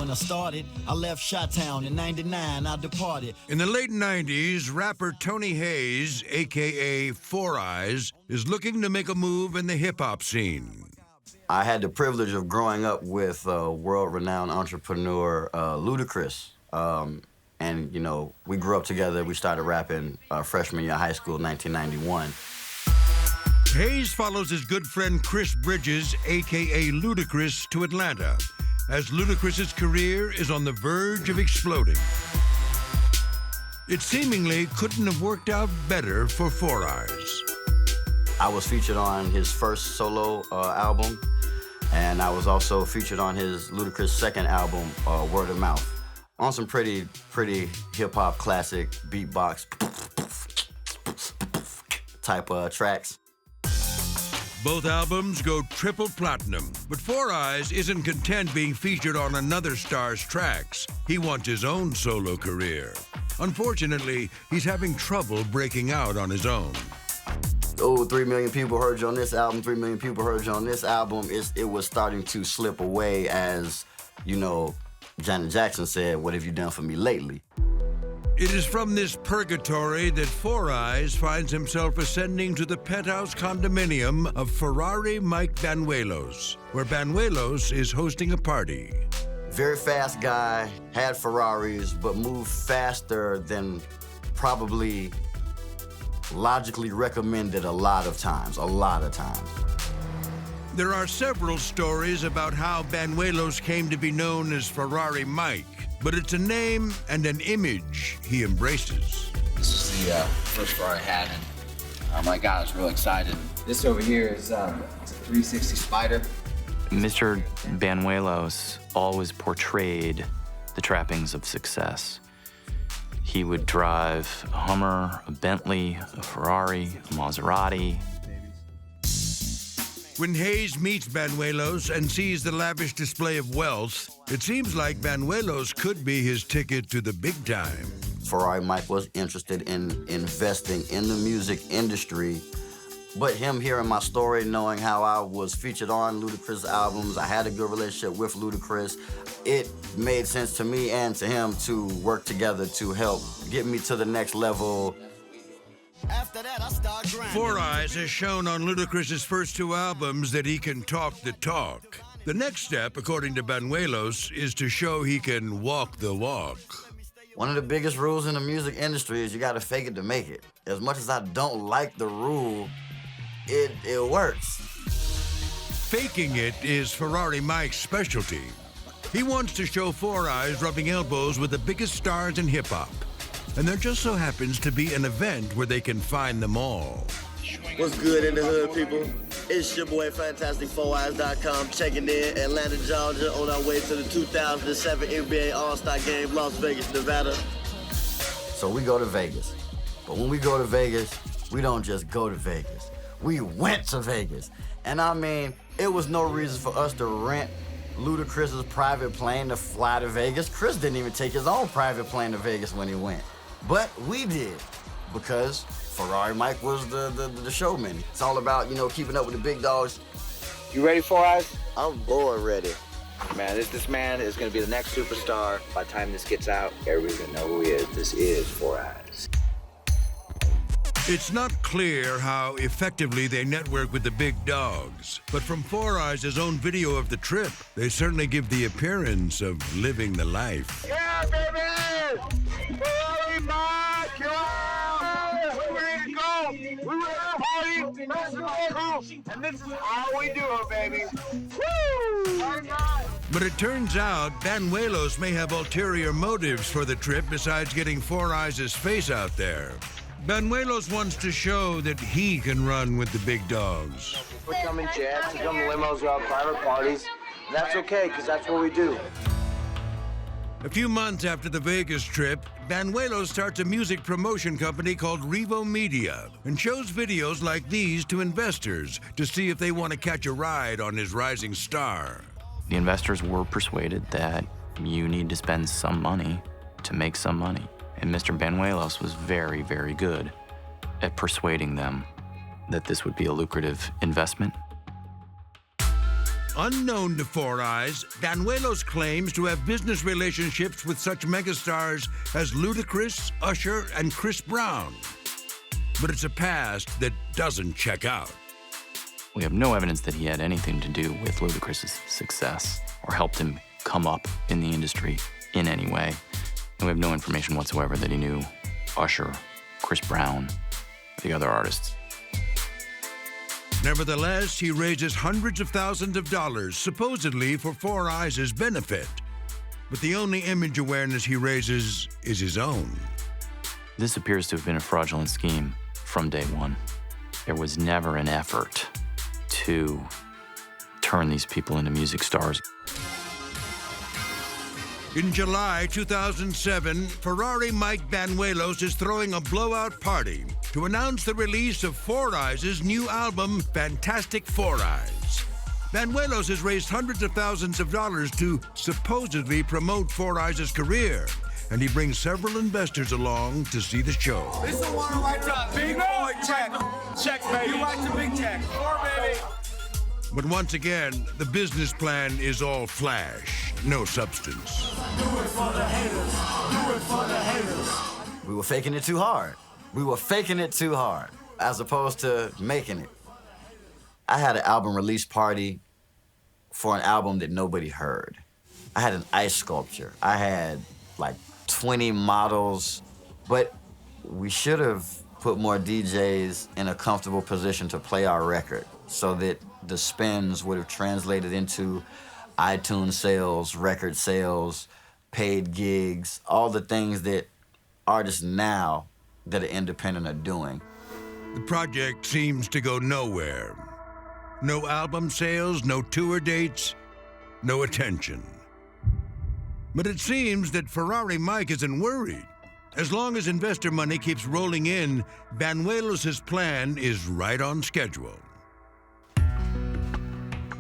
when I started. I left Chi-Town in 99, I departed. In the late 90s, rapper Tony Hayes, a.k.a. Four Eyes, is looking to make a move in the hip-hop scene. I had the privilege of growing up with world-renowned entrepreneur Ludacris. And, you know, we grew up together. We started rapping freshman year of high school, 1991. Hayes follows his good friend Chris Bridges, a.k.a. Ludacris, to Atlanta, as Ludacris's career is on the verge of exploding. It seemingly couldn't have worked out better for Four Eyes. I was featured on his first solo album, and I was also featured on his Ludacris' second album, Word of Mouth, on some pretty hip-hop classic beatbox type tracks. Both albums go triple platinum, but Four Eyes isn't content being featured on another star's tracks. He wants his own solo career. Unfortunately, he's having trouble breaking out on his own. Oh, 3 million people heard you on this album, 3 million people heard you on this album. It was starting to slip away as, you know, Janet Jackson said, "What have you done for me lately?" It is from this purgatory that Four Eyes finds himself ascending to the penthouse condominium of Ferrari Mike Banuelos, where Banuelos is hosting a party. Very fast guy, had Ferraris, but moved faster than probably logically recommended a lot of times. There are several stories about how Banuelos came to be known as Ferrari Mike, but it's a name and an image he embraces. This is the first Ferrari I had, and oh my God, I was real excited. This over here is it's a 360 Spider. Mr. Banuelos always portrayed the trappings of success. He would drive a Hummer, a Bentley, a Ferrari, a Maserati. When Hayes meets Banuelos and sees the lavish display of wealth, it seems like Banuelos could be his ticket to the big time. Ferrari Mike was interested in investing in the music industry, but him hearing my story, knowing how I was featured on Ludacris albums, I had a good relationship with Ludacris, it made sense to me and to him to work together to help get me to the next level. After that, I start grinding. Four Eyes has shown on Ludacris's first two albums that he can talk the talk. The next step, according to Banuelos, is to show he can walk the walk. One of the biggest rules in the music industry is you gotta fake it to make it. As much as I don't like the rule, it works. Faking it is Ferrari Mike's specialty. He wants to show Four Eyes rubbing elbows with the biggest stars in hip-hop. And there just so happens to be an event where they can find them all. What's good in the hood, people? It's your boy, FantasticFourEyes.com, checking in Atlanta, Georgia, on our way to the 2007 NBA All-Star Game, Las Vegas, Nevada. So we go to Vegas. But when we go to Vegas, we don't just go to Vegas. We went to Vegas. And I mean, it was no reason for us to rent Ludacris's private plane to fly to Vegas. Chris didn't even take his own private plane to Vegas when he went. But we did, because Ferrari Mike was the showman. It's all about, you know, keeping up with the big dogs. You ready, Four Eyes? I'm born ready. Man, this man is gonna be the next superstar. By the time this gets out, everybody's gonna know who he is. This is Four Eyes. It's not clear how effectively they network with the big dogs, but from Four Eyes' own video of the trip, they certainly give the appearance of living the life. Yeah, baby! Ferrari Mike! Yeah! We're ready to go! We're ready to party! That's the crew! And this is how we do it, baby! Woo! But it turns out Banuelos may have ulterior motives for the trip besides getting Four Eyes' face out there. Banuelos wants to show that he can run with the big dogs. We come in jets, we come in limos, we have private parties. That's okay, because that's what we do. A few months after the Vegas trip, Banuelos starts a music promotion company called Revo Media and shows videos like these to investors to see if they want to catch a ride on his rising star. The investors were persuaded that you need to spend some money to make some money. And Mr. Banuelos was very, very good at persuading them that this would be a lucrative investment. Unknown to Four Eyes, Banuelos claims to have business relationships with such megastars as Ludacris, Usher, and Chris Brown. But it's a past that doesn't check out. We have no evidence that he had anything to do with Ludacris's success or helped him come up in the industry in any way. And we have no information whatsoever that he knew Usher, Chris Brown, or the other artists. Nevertheless, he raises hundreds of thousands of dollars, supposedly for Four Eyes' benefit. But the only image awareness he raises is his own. This appears to have been a fraudulent scheme from day one. There was never an effort to turn these people into music stars. In July 2007, Ferrari Mike Banuelos is throwing a blowout party to announce the release of Four Eyes' new album, Fantastic Four Eyes. Banuelos has raised hundreds of thousands of dollars to supposedly promote Four Eyes' career, and he brings several investors along to see the show. This is one right top. Big boy check. Check, baby. You like the big check. Four, baby. But once again, the business plan is all flash, no substance. Do it for the haters. Do it for the haters. We were faking it too hard. We were faking it too hard, as opposed to making it. I had an album release party for an album that nobody heard. I had an ice sculpture. I had like 20 models, but we should have put more DJs in a comfortable position to play our record so that the spins would have translated into iTunes sales, record sales, paid gigs, all the things that artists now that are independent are doing. The project seems to go nowhere. No album sales, no tour dates, no attention. But it seems that Ferrari Mike isn't worried. As long as investor money keeps rolling in, Banuelos' plan is right on schedule.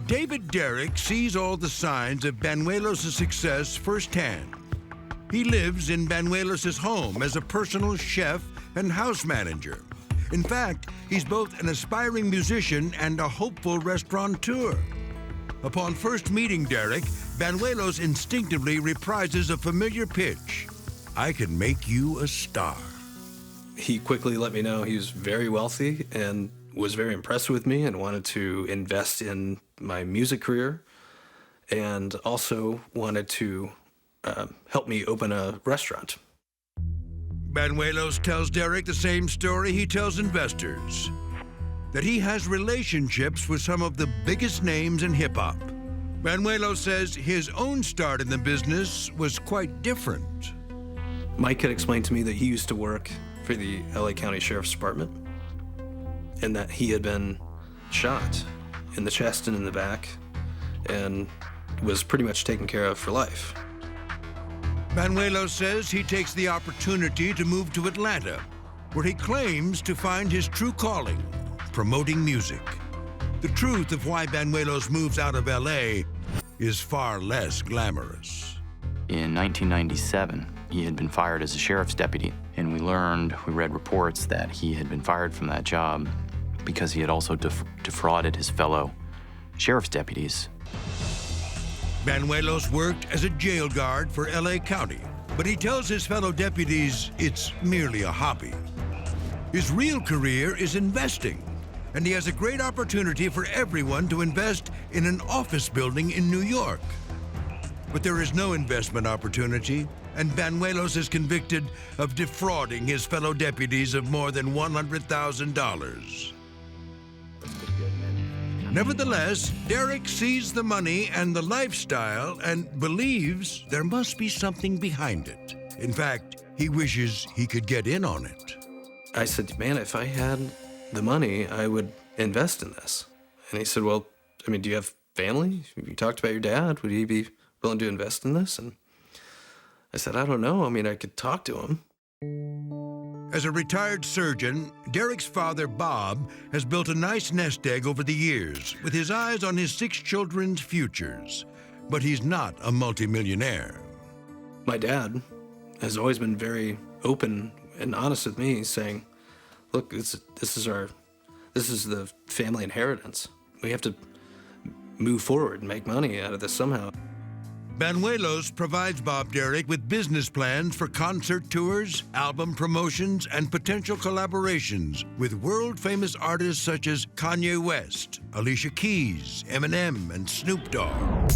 David Derrick sees all the signs of Banuelos' success firsthand. He lives in Banuelos' home as a personal chef and house manager. In fact, he's both an aspiring musician and a hopeful restaurateur. Upon first meeting Derrick, Banuelos instinctively reprises a familiar pitch. I can make you a star. He quickly let me know he was very wealthy and was very impressed with me and wanted to invest in my music career and also wanted to help me open a restaurant. Banuelos tells Derrick the same story he tells investors, that he has relationships with some of the biggest names in hip-hop. Banuelos says his own start in the business was quite different. Mike had explained to me that he used to work for the LA County Sheriff's Department and that he had been shot in the chest and in the back and was pretty much taken care of for life. Banuelos says he takes the opportunity to move to Atlanta, where he claims to find his true calling, promoting music. The truth of why Banuelos moves out of LA is far less glamorous. In 1997, he had been fired as a sheriff's deputy, and we read reports that he had been fired from that job because he had also defrauded his fellow sheriff's deputies. Banuelos worked as a jail guard for LA County, but he tells his fellow deputies it's merely a hobby. His real career is investing, and he has a great opportunity for everyone to invest in an office building in New York. But there is no investment opportunity, and Banuelos is convicted of defrauding his fellow deputies of more than $100,000. Nevertheless, Derrick sees the money and the lifestyle and believes there must be something behind it. In fact, he wishes he could get in on it. I said, man, if I had the money, I would invest in this. And he said, well, I mean, do you have family? You talked about your dad. Would he be willing to invest in this? And I said, I don't know. I mean, I could talk to him. As a retired surgeon, Derrick's father, Bob, has built a nice nest egg over the years, with his eyes on his 6 children's futures. But he's not a multimillionaire. My dad has always been very open and honest with me, saying, look, this is the family inheritance. We have to move forward and make money out of this somehow. Banuelos provides Bob Derek with business plans for concert tours, album promotions, and potential collaborations with world-famous artists such as Kanye West, Alicia Keys, Eminem, and Snoop Dogg.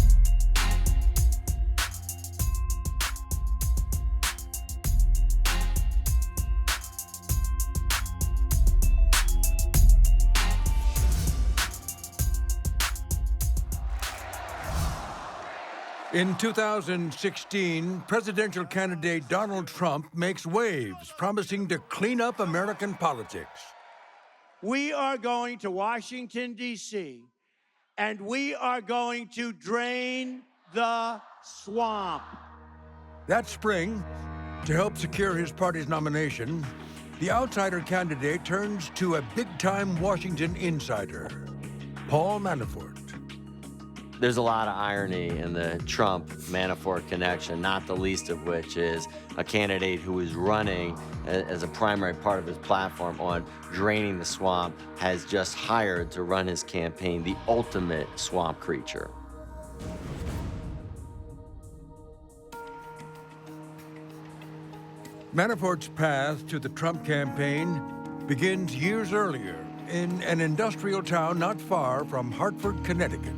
In 2016, presidential candidate Donald Trump makes waves, promising to clean up American politics. We are going to Washington, D.C., and we are going to drain the swamp. That spring, to help secure his party's nomination, the outsider candidate turns to a big-time Washington insider, Paul Manafort. There's a lot of irony in the Trump-Manafort connection, not the least of which is a candidate who is running as a primary part of his platform on draining the swamp has just hired to run his campaign the ultimate swamp creature. Manafort's path to the Trump campaign begins years earlier in an industrial town not far from Hartford, Connecticut.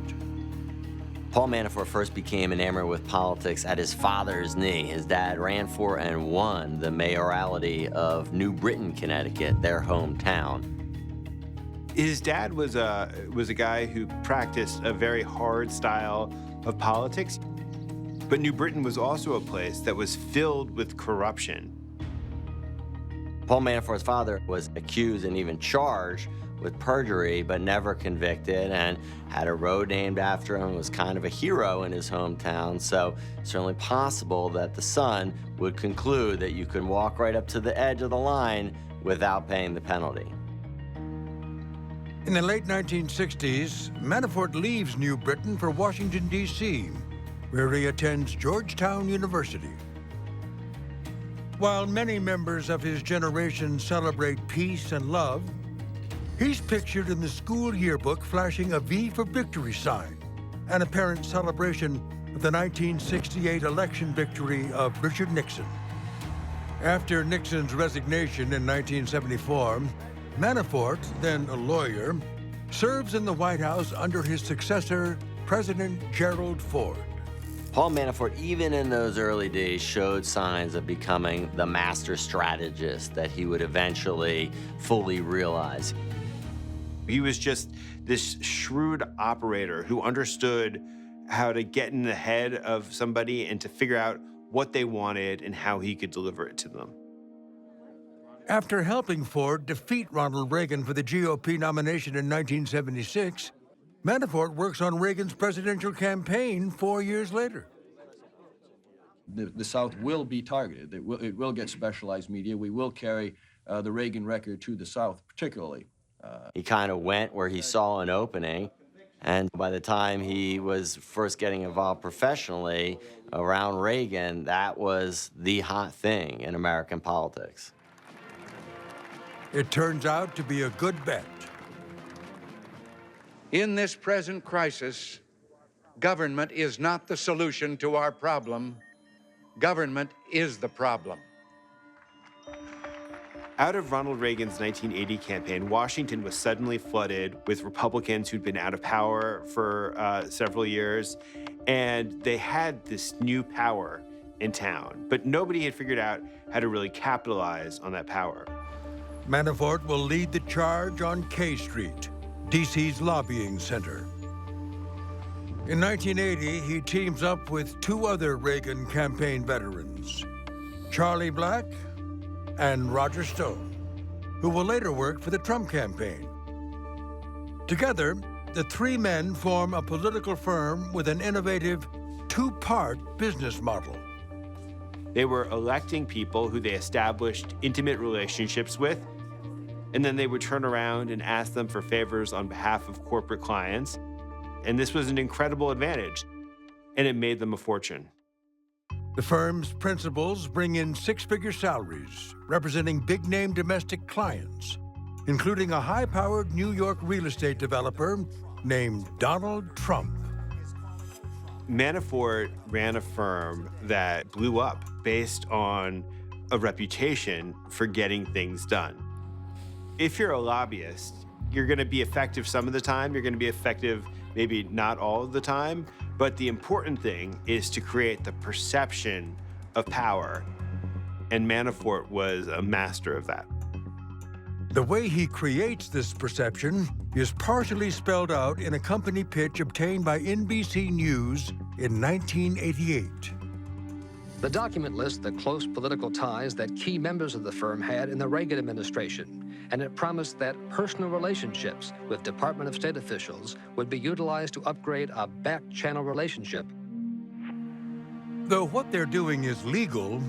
Paul Manafort first became enamored with politics at his father's knee. His dad ran for and won the mayoralty of New Britain, Connecticut, their hometown. His dad was a guy who practiced a very hard style of politics, but New Britain was also a place that was filled with corruption. Paul Manafort's father was accused and even charged with perjury, but never convicted, and had a road named after him, was kind of a hero in his hometown, so certainly possible that the son would conclude that you can walk right up to the edge of the line without paying the penalty. In the late 1960s, Manafort leaves New Britain for Washington, D.C., where he attends Georgetown University. While many members of his generation celebrate peace and love, he's pictured in the school yearbook flashing a V for Victory sign, an apparent celebration of the 1968 election victory of Richard Nixon. After Nixon's resignation in 1974, Manafort, then a lawyer, serves in the White House under his successor, President Gerald Ford. Paul Manafort, even in those early days, showed signs of becoming the master strategist that he would eventually fully realize. He was just this shrewd operator who understood how to get in the head of somebody and to figure out what they wanted and how he could deliver it to them. After helping Ford defeat Ronald Reagan for the GOP nomination in 1976, Manafort works on Reagan's presidential campaign 4 years later. The South will be targeted. It will get specialized media. We will carry the Reagan record to the South, particularly. He kind of went where he saw an opening, and by the time he was first getting involved professionally around Reagan, that was the hot thing in American politics. It turns out to be a good bet. In this present crisis, government is not the solution to our problem. Government is the problem. Out of Ronald Reagan's 1980 campaign, Washington was suddenly flooded with Republicans who'd been out of power for several years, and they had this new power in town, but nobody had figured out how to really capitalize on that power. Manafort will lead the charge on K Street, D.C.'s lobbying center. In 1980, he teams up with two other Reagan campaign veterans, Charlie Black and Roger Stone, who will later work for the Trump campaign. Together, the three men form a political firm with an innovative two-part business model. They were electing people who they established intimate relationships with, and then they would turn around and ask them for favors on behalf of corporate clients. And this was an incredible advantage, and it made them a fortune. The firm's principals bring in six-figure salaries, representing big-name domestic clients, including a high-powered New York real estate developer named Donald Trump. Manafort ran a firm that blew up based on a reputation for getting things done. If you're a lobbyist, you're going to be effective some of the time. You're going to be effective maybe not all of the time. But the important thing is to create the perception of power. And Manafort was a master of that. The way he creates this perception is partially spelled out in a company pitch obtained by NBC News in 1988. The document lists the close political ties that key members of the firm had in the Reagan administration, and it promised that personal relationships with Department of State officials would be utilized to upgrade a back-channel relationship. Though what they're doing is legal,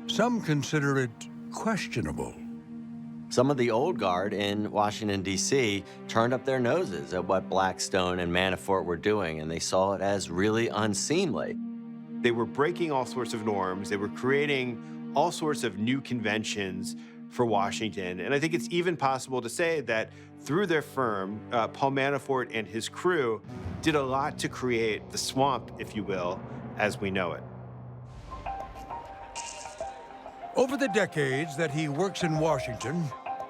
some consider it questionable. Some of the old guard in Washington, D.C. turned up their noses at what Blackstone and Manafort were doing, and they saw it as really unseemly. They were breaking all sorts of norms. They were creating all sorts of new conventions for Washington. And I think it's even possible to say that through their firm, Paul Manafort and his crew did a lot to create the swamp, if you will, as we know it. Over the decades that he works in Washington,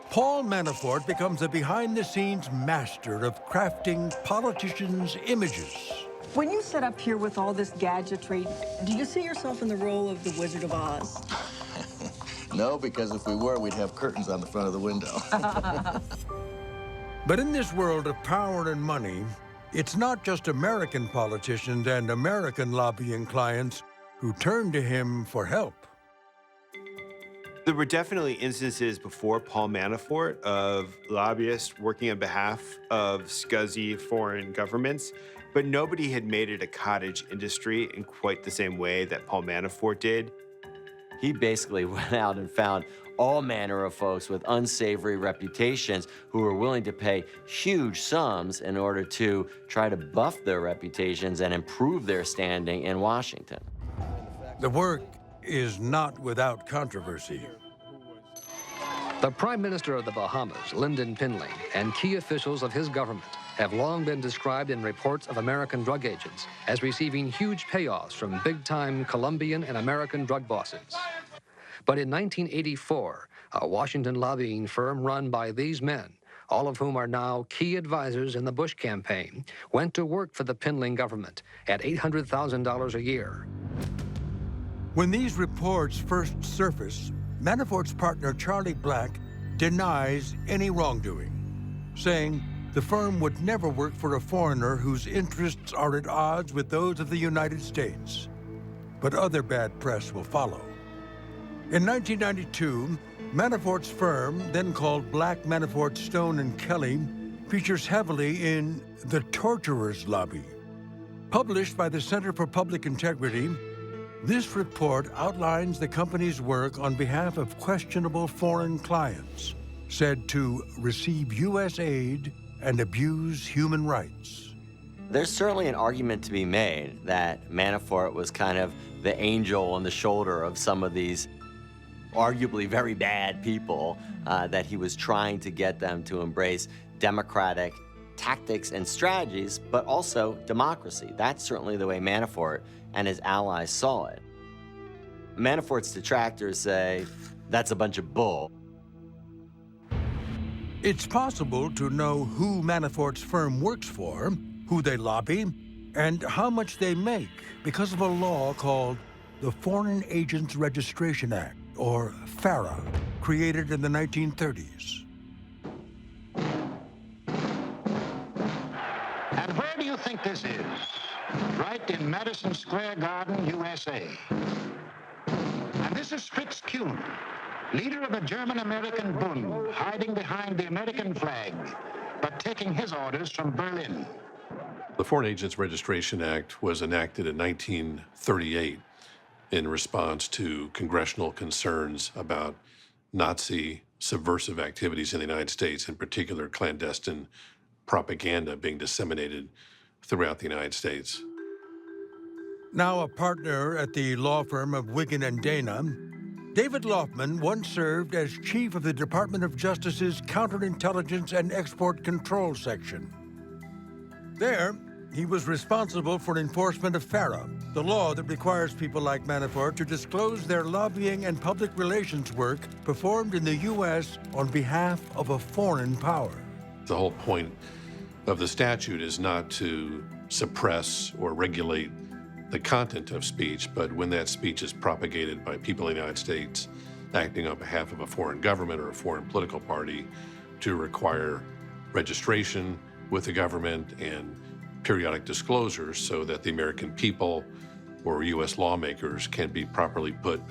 Paul Manafort becomes a behind-the-scenes master of crafting politicians' images. When you sit up here with all this gadgetry, do you see yourself in the role of the Wizard of Oz? No, because if we were, we'd have curtains on the front of the window. But in this world of power and money, it's not just American politicians and American lobbying clients who turn to him for help. There were definitely instances before Paul Manafort of lobbyists working on behalf of scuzzy foreign governments, but nobody had made it a cottage industry in quite the same way that Paul Manafort did. He basically went out and found all manner of folks with unsavory reputations who were willing to pay huge sums in order to try to buff their reputations and improve their standing in Washington. The work is not without controversy. The Prime Minister of the Bahamas, Lyndon Pinley, and key officials of his government have long been described in reports of American drug agents as receiving huge payoffs from big-time Colombian and American drug bosses. But in 1984, a Washington lobbying firm run by these men, all of whom are now key advisors in the Bush campaign, went to work for the Pinley government at $800,000 a year. When these reports first surfaced, Manafort's partner, Charlie Black, denies any wrongdoing, saying the firm would never work for a foreigner whose interests are at odds with those of the United States. But other bad press will follow. In 1992, Manafort's firm, then called Black, Manafort, Stone and Kelly, features heavily in The Torturer's Lobby. Published by the Center for Public Integrity, this report outlines the company's work on behalf of questionable foreign clients, said to receive U.S. aid and abuse human rights. There's certainly an argument to be made that Manafort was kind of the angel on the shoulder of some of these arguably very bad people, that he was trying to get them to embrace democratic tactics and strategies, but also democracy. That's certainly the way Manafort and his allies saw it. Manafort's detractors say that's a bunch of bull. It's possible to know who Manafort's firm works for, who they lobby, and how much they make because of a law called the Foreign Agents Registration Act, or FARA, created in the 1930s. And where do you think this is? Right in Madison Square Garden, USA. And this is Fritz Kuhn, leader of the German-American Bund, hiding behind the American flag, but taking his orders from Berlin. The Foreign Agents Registration Act was enacted in 1938 in response to congressional concerns about Nazi subversive activities in the United States, in particular clandestine propaganda being disseminated throughout the United States. Now a partner at the law firm of Wigan and Dana, David Loffman once served as chief of the Department of Justice's Counterintelligence and Export Control Section. There, he was responsible for enforcement of FARA, the law that requires people like Manafort to disclose their lobbying and public relations work performed in the U.S. on behalf of a foreign power. The whole point of the statute is not to suppress or regulate the content of speech, but when that speech is propagated by people in the United States acting on behalf of a foreign government or a foreign political party, to require registration with the government and periodic disclosures so that the American people or U.S. lawmakers can be properly put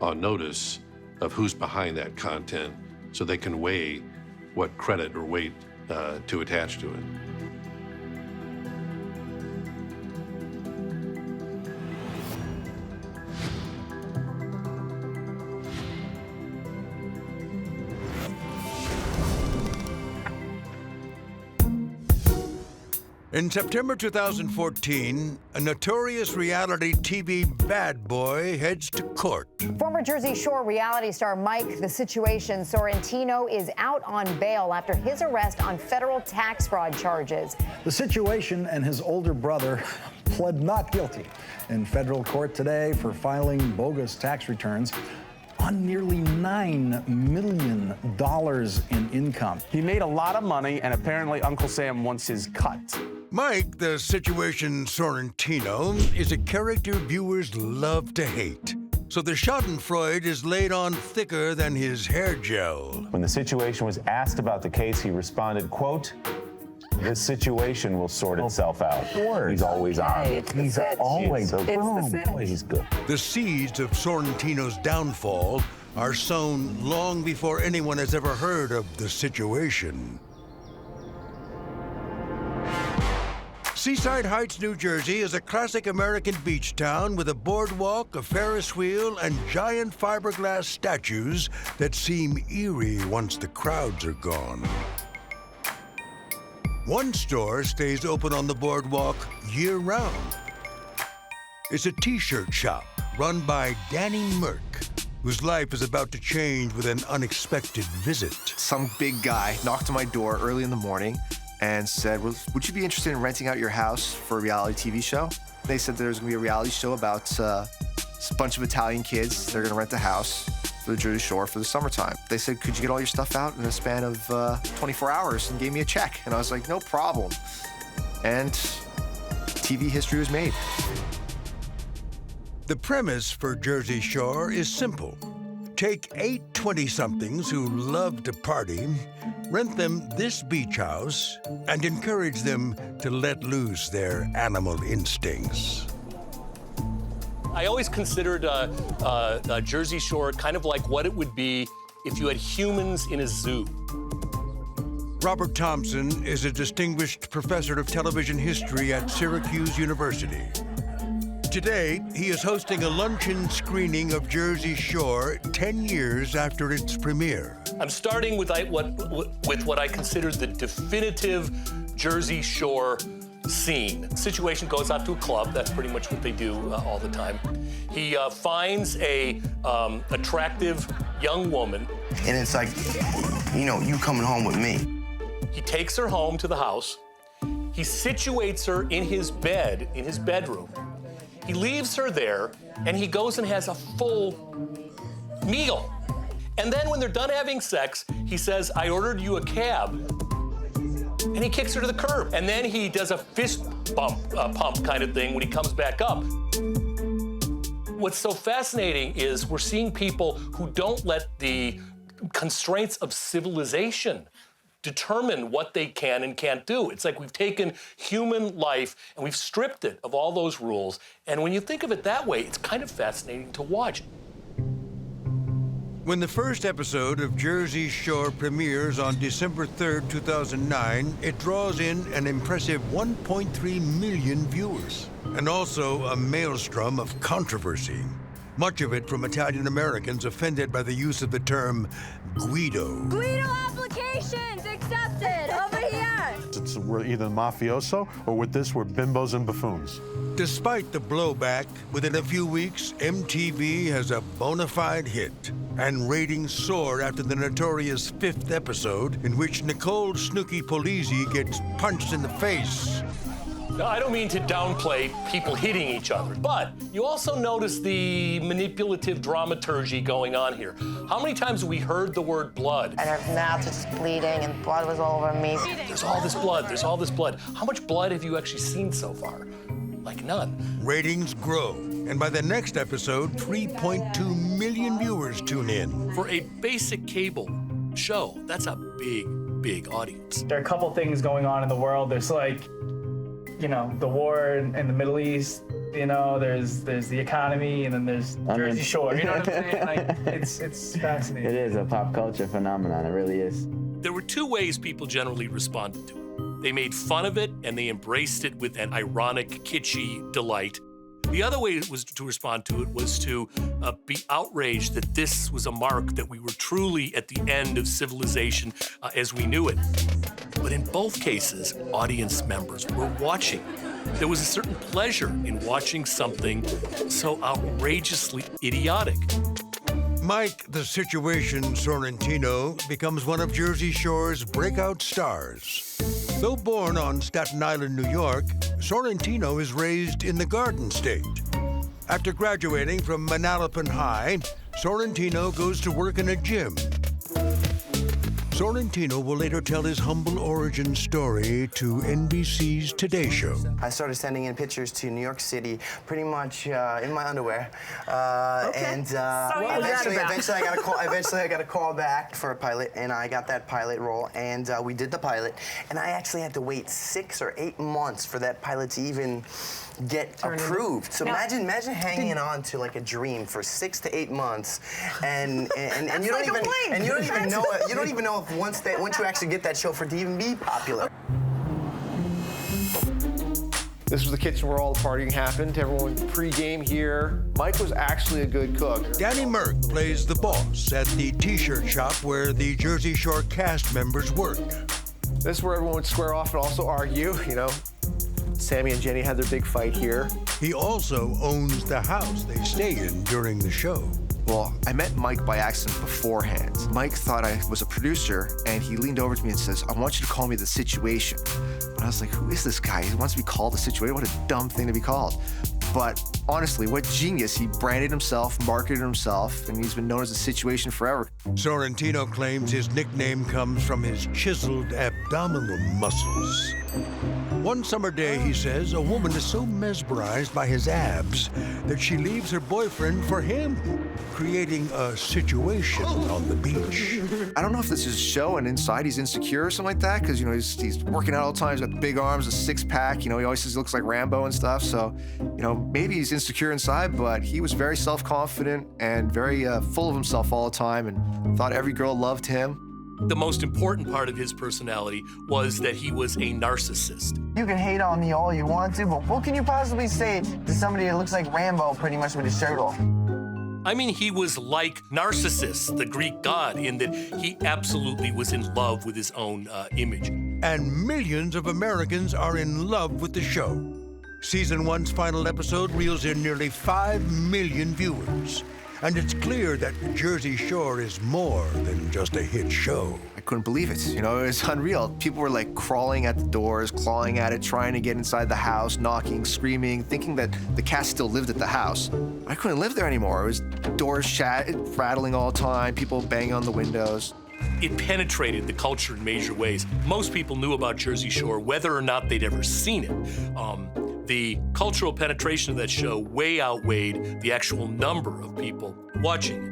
on notice of who's behind that content so they can weigh what credit or weight to attach to it. In September 2014, a notorious reality TV bad boy heads to court. Former Jersey Shore reality star Mike, the Situation, Sorrentino, is out on bail after his arrest on federal tax fraud charges. The Situation and his older brother pled not guilty in federal court today for filing bogus tax returns on nearly $9 million in income. He made a lot of money, and apparently Uncle Sam wants his cut. Mike, the Situation Sorrentino, is a character viewers love to hate. So the schadenfreude is laid on thicker than his hair gel. When the Situation was asked about the case, he responded, quote, "This situation will sort itself out." He's always on. He's always boy, he's good. The seeds of Sorrentino's downfall are sown long before anyone has ever heard of the Situation. Seaside Heights, New Jersey is a classic American beach town with a boardwalk, a Ferris wheel, and giant fiberglass statues that seem eerie once the crowds are gone. One store stays open on the boardwalk year-round. It's a t-shirt shop run by Danny Merck, whose life is about to change with an unexpected visit. Some big guy knocked on my door early in the morning and said, well, would you be interested in renting out your house for a reality TV show? They said there was gonna be a reality show about a bunch of Italian kids. They're gonna rent a house for the Jersey Shore for the summertime. They said, could you get all your stuff out in a span of 24 hours, and gave me a check. And I was like, no problem. And TV history was made. The premise for Jersey Shore is simple. Take 8 20-somethings who love to party, rent them this beach house, and encourage them to let loose their animal instincts. I always considered Jersey Shore kind of like what it would be if you had humans in a zoo. Robert Thompson is a distinguished professor of television history at Syracuse University. Today, he is hosting a luncheon screening of Jersey Shore 10 years after its premiere. I'm starting with what I consider the definitive Jersey Shore scene. Situation goes out to a club. That's pretty much what they do all the time. He finds a attractive young woman. And it's like, you know, you coming home with me. He takes her home to the house. He situates her in his bed, in his bedroom. He leaves her there, and he goes and has a full meal. And then when they're done having sex, he says, I ordered you a cab. And he kicks her to the curb. And then he does a fist pump kind of thing when he comes back up. What's so fascinating is we're seeing people who don't let the constraints of civilization determine what they can and can't do. It's like we've taken human life and we've stripped it of all those rules. And when you think of it that way, it's kind of fascinating to watch. When the first episode of Jersey Shore premieres on December 3rd, 2009, it draws in an impressive 1.3 million viewers, and also a maelstrom of controversy, much of it from Italian Americans offended by the use of the term Guido. Guido applications accepted, over here. We're either mafioso, or with this, we're bimbos and buffoons. Despite the blowback, within a few weeks, MTV has a bona fide hit, and ratings soar after the notorious 5th episode, in which Nicole Snooki Polizzi gets punched in the face. Now, I don't mean to downplay people hitting each other, but you also notice the manipulative dramaturgy going on here. How many times have we heard the word blood? And her mouth was bleeding and blood was all over me. There's all this blood, there's all this blood. How much blood have you actually seen so far? Like none. Ratings grow, and by the next episode, 3.2 million viewers tune in. For a basic cable show, that's a big audience. There are a couple things going on in the world. There's like, you know, the war in the Middle East, you know, there's the economy, and then there's Jersey Shore, you know what I'm saying? Like, it's fascinating. It is a pop culture phenomenon, it really is. There were two ways people generally responded to it. They made fun of it, and they embraced it with an ironic, kitschy delight. The other way was to respond to it was to be outraged that this was a mark that we were truly at the end of civilization as we knew it. But in both cases, audience members were watching. There was a certain pleasure in watching something so outrageously idiotic. Mike, the Situation Sorrentino, becomes one of Jersey Shore's breakout stars. Though born on Staten Island, New York, Sorrentino is raised in the Garden State. After graduating from Manalapan High, Sorrentino goes to work in a gym. Sorrentino will later tell his humble origin story to NBC's Today Show. I started sending in pictures to New York City pretty much in my underwear. And eventually I got a call back for a pilot, and I got that pilot role, and we did the pilot. And I actually had to wait 6 or 8 months for that pilot to even get approved. So imagine hanging on to like a dream for 6 to 8 months, and you don't even know if once you actually get that show for it to even be popular. This was the kitchen where all the partying happened. Everyone pre-game here. Mike was actually a good cook. Danny Merck plays the boss at the T-shirt shop where the Jersey Shore cast members work. This is where everyone would square off and also argue, you know. Sammy and Jenny had their big fight here. He also owns the house they stay in during the show. Well, I met Mike by accident beforehand. Mike thought I was a producer, and he leaned over to me and says, I want you to call me The Situation. And I was like, who is this guy? He wants to be called The Situation? What a dumb thing to be called. But honestly, what genius. He branded himself, marketed himself, and he's been known as The Situation forever. Sorrentino claims his nickname comes from his chiseled abdominal muscles. One summer day, he says, a woman is so mesmerized by his abs that she leaves her boyfriend for him, creating a situation on the beach. I don't know if this is a show and inside he's insecure or something like that, because, you know, he's working out all the time. He's got big arms, a six-pack. You know, he always says he looks like Rambo and stuff. So, you know, maybe he's insecure inside, but he was very self-confident and very full of himself all the time and thought every girl loved him. The most important part of his personality was that he was a narcissist. You can hate on me all you want to, but what can you possibly say to somebody that looks like Rambo pretty much with his shirt off? I mean, he was like Narcissus, the Greek god, in that he absolutely was in love with his own image. And millions of Americans are in love with the show. Season 1's final episode reels in nearly 5 million viewers. And it's clear that Jersey Shore is more than just a hit show. I couldn't believe it. You know, it was unreal. People were like crawling at the doors, clawing at it, trying to get inside the house, knocking, screaming, thinking that the cast still lived at the house. I couldn't live there anymore. It was doors rattling all the time, people banging on the windows. It penetrated the culture in major ways. Most people knew about Jersey Shore, whether or not they'd ever seen it. The cultural penetration of that show way outweighed the actual number of people watching it.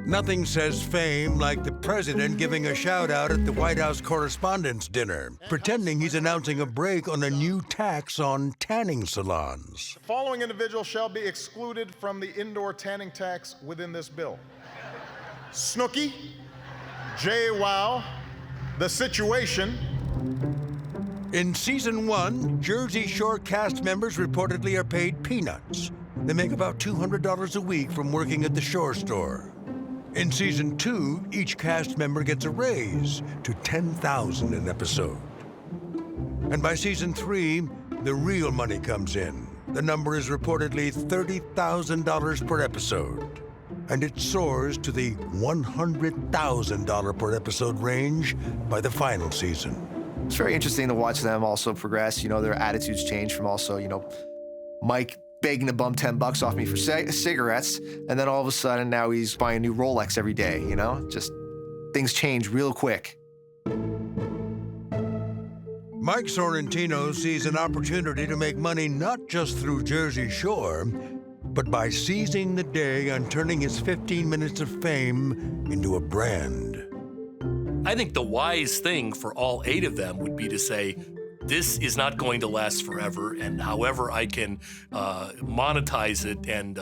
Nothing says fame like the president giving a shout-out at the White House Correspondents' Dinner, pretending he's announcing a break on a new tax on tanning salons. The following individuals shall be excluded from the indoor tanning tax within this bill. Snooki, JWoww, The Situation. In Season 1, Jersey Shore cast members reportedly are paid peanuts. They make about $200 a week from working at the Shore Store. In Season 2, each cast member gets a raise to $10,000 an episode. And by Season 3, the real money comes in. The number is reportedly $30,000 per episode. And it soars to the $100,000 per episode range by the final season. It's very interesting to watch them also progress. You know, their attitudes change from also, you know, Mike begging to bum $10 off me for cigarettes, and then all of a sudden now he's buying a new Rolex every day, you know? Just things change real quick. Mike Sorrentino sees an opportunity to make money not just through Jersey Shore, but by seizing the day and turning his 15 minutes of fame into a brand. I think the wise thing for all 8 of them would be to say, this is not going to last forever, and however I can monetize it and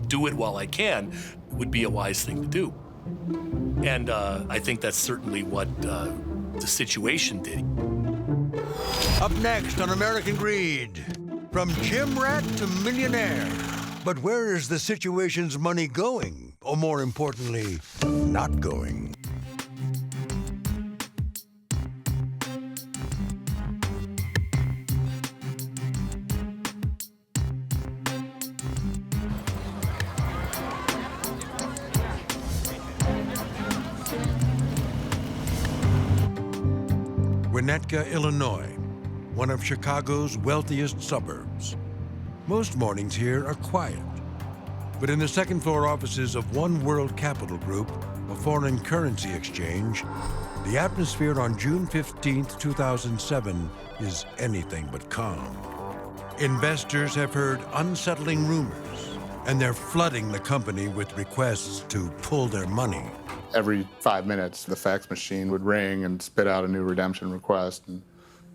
do it while I can would be a wise thing to do. And I think that's certainly what the situation did. Up next on American Greed, from gym rat to millionaire. But where is the situation's money going? Or more importantly, not going? Winnetka, Illinois, one of Chicago's wealthiest suburbs. Most mornings here are quiet, but in the second-floor offices of One World Capital Group, a foreign currency exchange, the atmosphere on June 15, 2007 is anything but calm. Investors have heard unsettling rumors, and they're flooding the company with requests to pull their money. Every 5 minutes, the fax machine would ring and spit out a new redemption request, and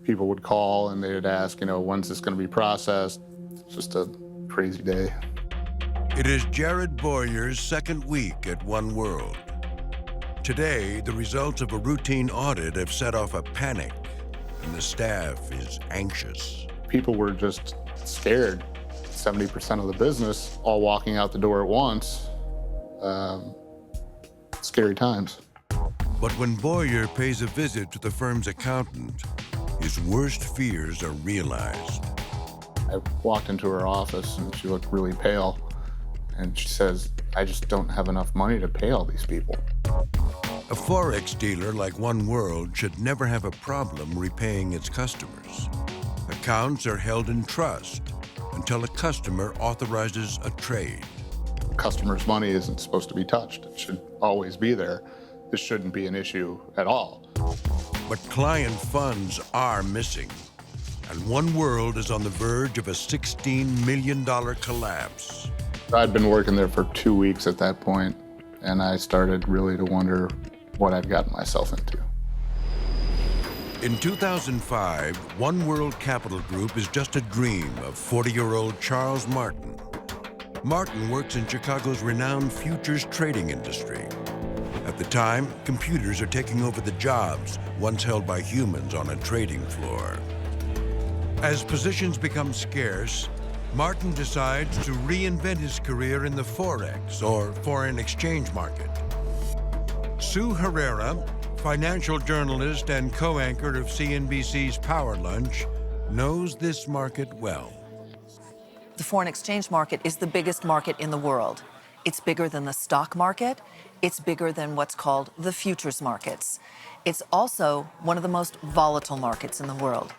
people would call and they'd ask, when's this going to be processed? It's just a crazy day. It is Jared Boyer's second week at One World. Today, the results of a routine audit have set off a panic, and the staff is anxious. People were just scared. 70% of the business all walking out the door at once. Scary times. But when Boyer pays a visit to the firm's accountant, his worst fears are realized. I walked into her office and she looked really pale. And she says, I just don't have enough money to pay all these people. A Forex dealer like One World should never have a problem repaying its customers. Accounts are held in trust until a customer authorizes a trade. Customer's money isn't supposed to be touched. It should always be there. This shouldn't be an issue at all. But client funds are missing, and One World is on the verge of a $16 million collapse. I'd been working there for 2 weeks at that point, and I started really to wonder what I'd gotten myself into. In 2005, One World Capital Group is just a dream of 40-year-old Charles Martin. Martin works in Chicago's renowned futures trading industry. At the time, computers are taking over the jobs once held by humans on a trading floor. As positions become scarce, Martin decides to reinvent his career in the Forex, or foreign exchange market. Sue Herrera, financial journalist and co-anchor of CNBC's Power Lunch, knows this market well. The foreign exchange market is the biggest market in the world. It's bigger than the stock market. It's bigger than what's called the futures markets. It's also one of the most volatile markets in the world.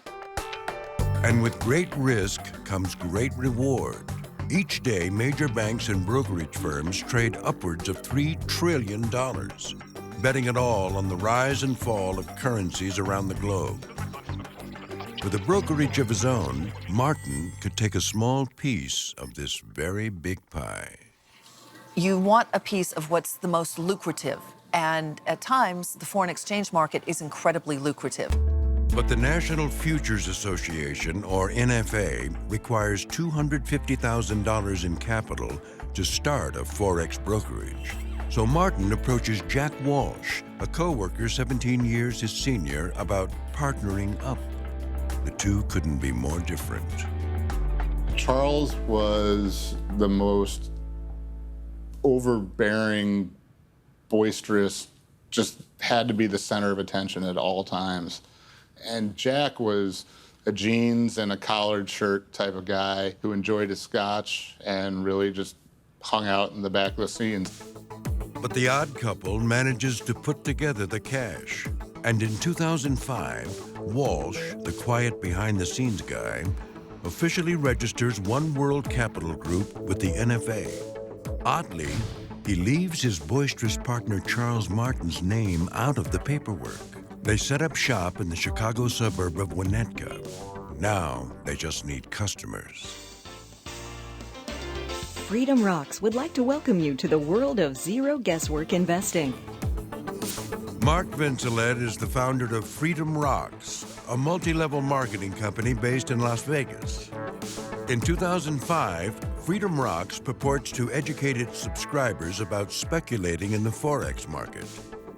And with great risk comes great reward. Each day, major banks and brokerage firms trade upwards of $3 trillion, betting it all on the rise and fall of currencies around the globe. With a brokerage of his own, Martin could take a small piece of this very big pie. You want a piece of what's the most lucrative, and at times, the foreign exchange market is incredibly lucrative. But the National Futures Association, or NFA, requires $250,000 in capital to start a Forex brokerage. So Martin approaches Jack Walsh, a co-worker 17 years his senior, about partnering up. The two couldn't be more different. Charles was the most overbearing, boisterous, just had to be the center of attention at all times. And Jack was a jeans and a collared shirt type of guy who enjoyed his scotch and really just hung out in the back of the scenes. But the odd couple manages to put together the cash. And in 2005, Walsh, the quiet behind-the-scenes guy, officially registers One World Capital Group with the NFA. Oddly, he leaves his boisterous partner Charles Martin's name out of the paperwork. They set up shop in the Chicago suburb of Winnetka. Now they just need customers. Freedom Rocks would like to welcome you to the world of zero guesswork investing. Mark Vincelette is the founder of Freedom Rocks, a multi-level marketing company based in Las Vegas. In 2005, Freedom Rocks purports to educate its subscribers about speculating in the Forex market.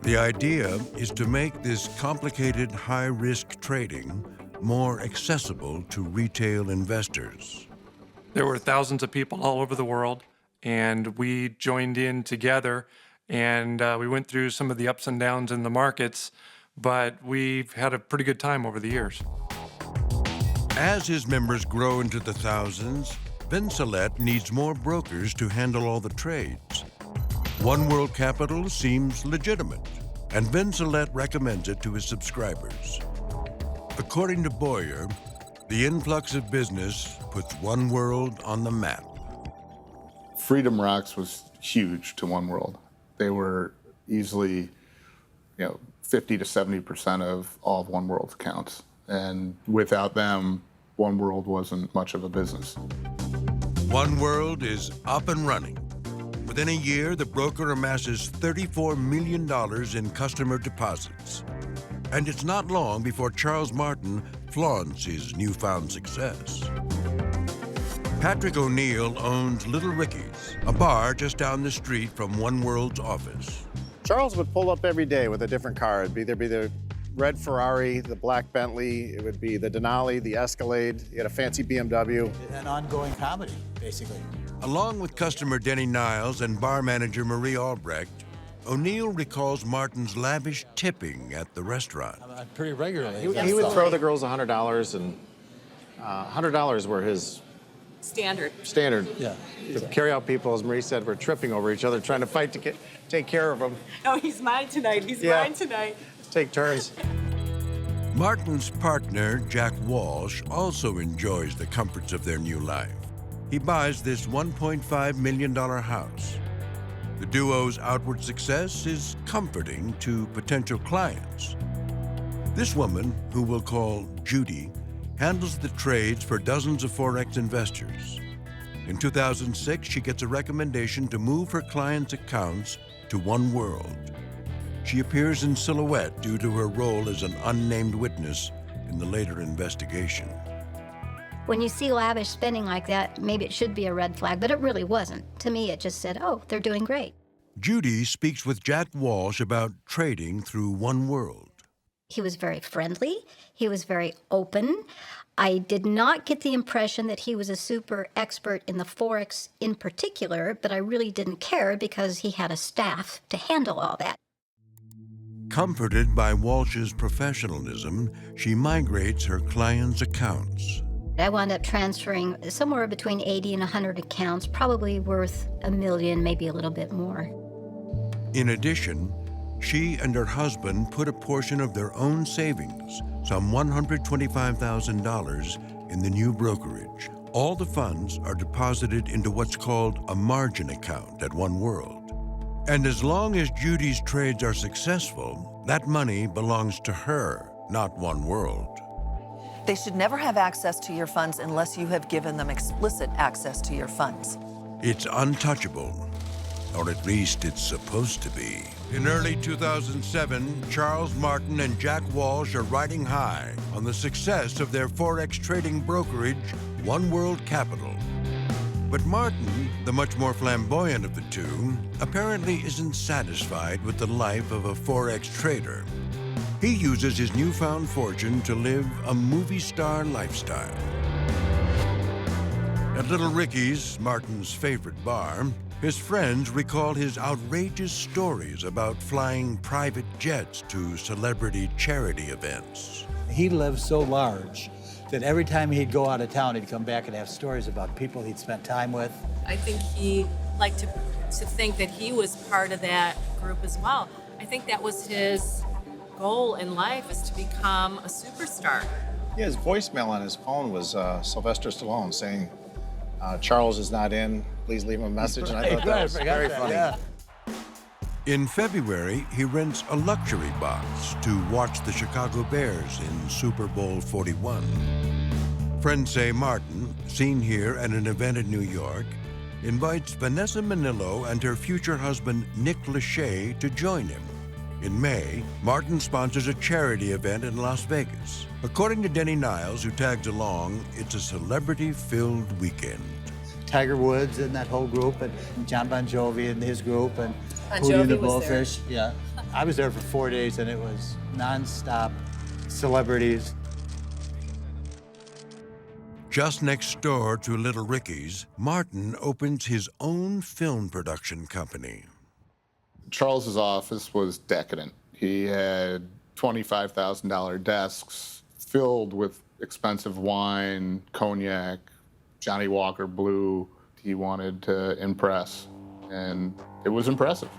The idea is to make this complicated, high-risk trading more accessible to retail investors. There were thousands of people all over the world, and we joined in together, and we went through some of the ups and downs in the markets, but we've had a pretty good time over the years. As his members grow into the thousands, Vincelette needs more brokers to handle all the trades. One World Capital seems legitimate, and Vincelette recommends it to his subscribers. According to Boyer, the influx of business puts One World on the map. Freedom Rocks was huge to One World. They were easily, 50 to 70% of all of One World's accounts. And without them, One World wasn't much of a business. One World is up and running. Within a year, the broker amasses $34 million in customer deposits. And it's not long before Charles Martin flaunts his newfound success. Patrick O'Neill owns Little Ricky's, a bar just down the street from One World's office. Charles would pull up every day with a different car. It'd either be the red Ferrari, the black Bentley, it would be the Denali, the Escalade, he had a fancy BMW. An ongoing comedy, basically. Along with customer Denny Niles and bar manager Marie Albrecht, O'Neill recalls Martin's lavish tipping at the restaurant. Pretty regularly. He would throw the girls $100, and $100 were his standard. Yeah. To carry out people, as Marie said, were tripping over each other, trying to fight to take care of them. Oh, he's mine tonight. He's mine tonight. Take turns. Martin's partner, Jack Walsh, also enjoys the comforts of their new life. He buys this $1.5 million house. The duo's outward success is comforting to potential clients. This woman, who we'll call Judy, handles the trades for dozens of Forex investors. In 2006, she gets a recommendation to move her clients' accounts to One World. She appears in silhouette due to her role as an unnamed witness in the later investigation. When you see lavish spending like that, maybe it should be a red flag, but it really wasn't. To me, it just said, oh, they're doing great. Judy speaks with Jack Walsh about trading through One World. He was very friendly. He was very open. I did not get the impression that he was a super expert in the Forex in particular, but I really didn't care because he had a staff to handle all that. Comforted by Walsh's professionalism, she migrates her clients' accounts. I wound up transferring somewhere between 80 and 100 accounts, probably worth $1 million, maybe a little bit more. In addition, she and her husband put a portion of their own savings, some $125,000, in the new brokerage. All the funds are deposited into what's called a margin account at One World. And as long as Judy's trades are successful, that money belongs to her, not One World. They should never have access to your funds unless you have given them explicit access to your funds. It's untouchable, or at least it's supposed to be. In early 2007, Charles Martin and Jack Walsh are riding high on the success of their Forex trading brokerage, One World Capital. But Martin, the much more flamboyant of the two, apparently isn't satisfied with the life of a Forex trader. He uses his newfound fortune to live a movie star lifestyle. At Little Ricky's, Martin's favorite bar, his friends recall his outrageous stories about flying private jets to celebrity charity events. He lived so large that every time he'd go out of town, he'd come back and have stories about people he'd spent time with. I think he liked to think that he was part of that group as well. I think that was his goal in life is to become a superstar. Yeah, his voicemail on his phone was Sylvester Stallone saying, Charles is not in, please leave him a message. And I thought that was very funny. Yeah. In February, he rents a luxury box to watch the Chicago Bears in Super Bowl 41. Frenze Martin, seen here at an event in New York, invites Vanessa Manillo and her future husband Nick Lachey to join him. In May, Martin sponsors a charity event in Las Vegas. According to Denny Niles, who tags along, it's a celebrity-filled weekend. Tiger Woods and that whole group, and John Bon Jovi and his group, and Bon Hootie and the Jovi was there. Blowfish. Yeah, I was there for 4 days, and it was nonstop celebrities. Just next door to Little Ricky's, Martin opens his own film production company. Charles's office was decadent. He had $25,000 desks filled with expensive wine, cognac, Johnny Walker Blue. He wanted to impress, and it was impressive.